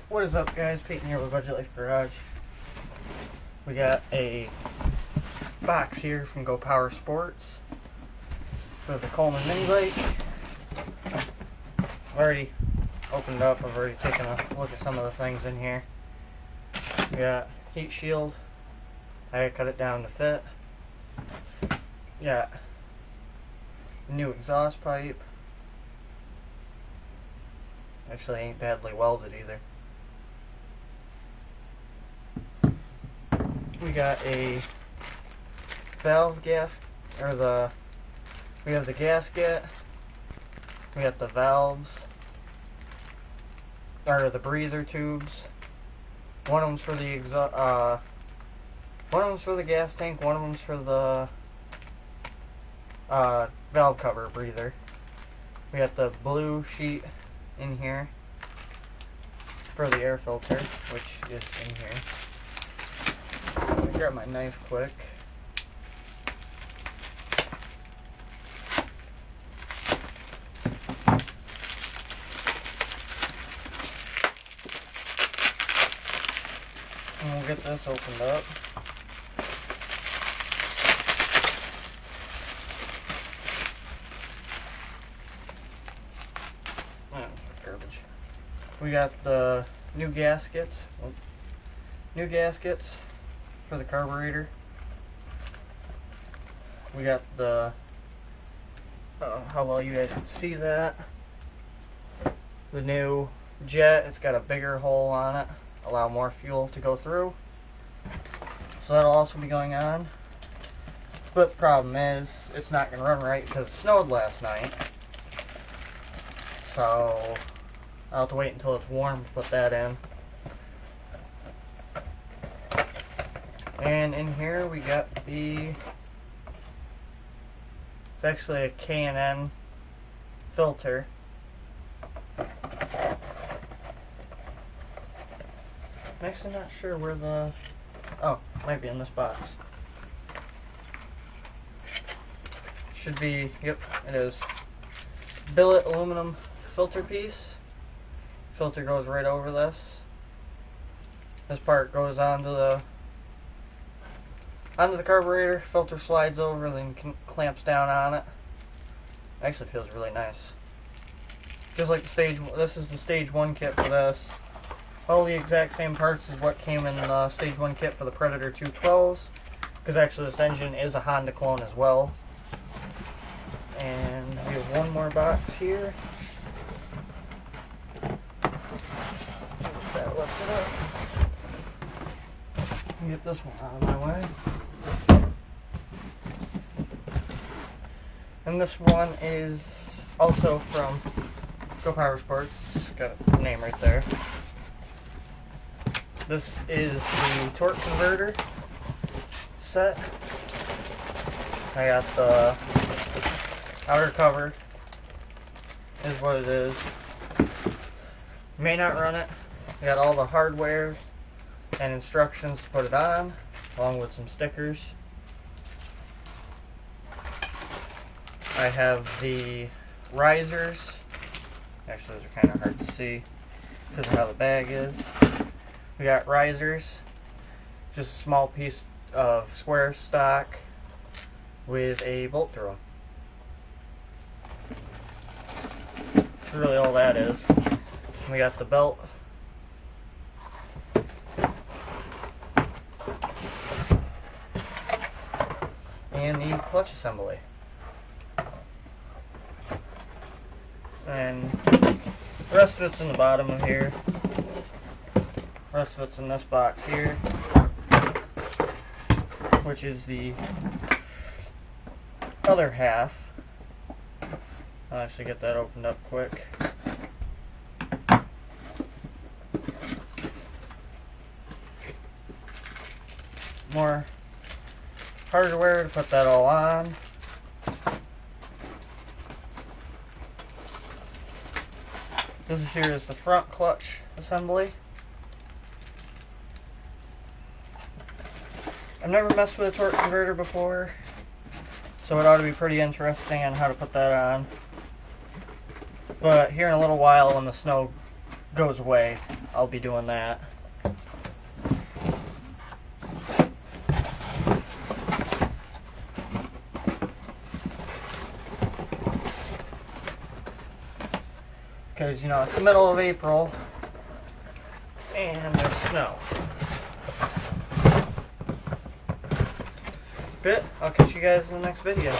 What is up, guys? Peyton here with Budget Life Garage. We got a box here from Go Power Sports for the Coleman mini bike. I've already opened it up. I've already taken a look at some of the things in here. We got heat shield. I cut it down to fit. Got new exhaust pipe. Actually, ain't badly welded either. We got a valve gasket, we have the gasket, we got the valves, or the breather tubes. One of them's for the one of them's for the gas tank, one of them's for the valve cover breather. We got the blue sheet in here for the air filter, which is in here. Let me grab my knife quick. And we'll get this opened up. Garbage. We got the new gaskets. For the carburetor. We got the, how well you guys can see that. The new jet, it's got a bigger hole on it, allow more fuel to go through. So that'll also be going on. But the problem is, it's not going to run right because it snowed last night. So I'll have to wait until it's warm to put that in. And in here we got it's actually a K&N filter. I'm actually not sure where oh, might be in this box. Should be, yep, it is. Billet aluminum filter piece. Filter goes right over this. This part goes onto the carburetor, filter slides over, then clamps down on it. Actually feels really nice. Just like this is the stage 1 kit for this. All the exact same parts as what came in the stage 1 kit for the Predator 212s. Because actually this engine is a Honda clone as well. And we have one more box here. That lifted up. Let me get this one out of my way. And this one is also from Go Power Sports. Got a name right there. This is the torque converter set. I got the outer cover is what it is. May not run it. I got all the hardware and instructions to put it on, along with some stickers. I have the risers. Actually, those are kind of hard to see because of how the bag is. We got risers, just a small piece of square stock with a bolt through them. That's really all that is. We got the belt. And the clutch assembly. And the rest of it's in the bottom of here. The rest of it's in this box here, which is the other half. I'll actually get that opened up quick. More hardware to put that all on. This here is the front clutch assembly. I've never messed with a torque converter before, so it ought to be pretty interesting on how to put that on. But here in a little while, when the snow goes away, I'll be doing that. Because, you know, it's the middle of April and there's snow. That's it. I'll catch you guys in the next video.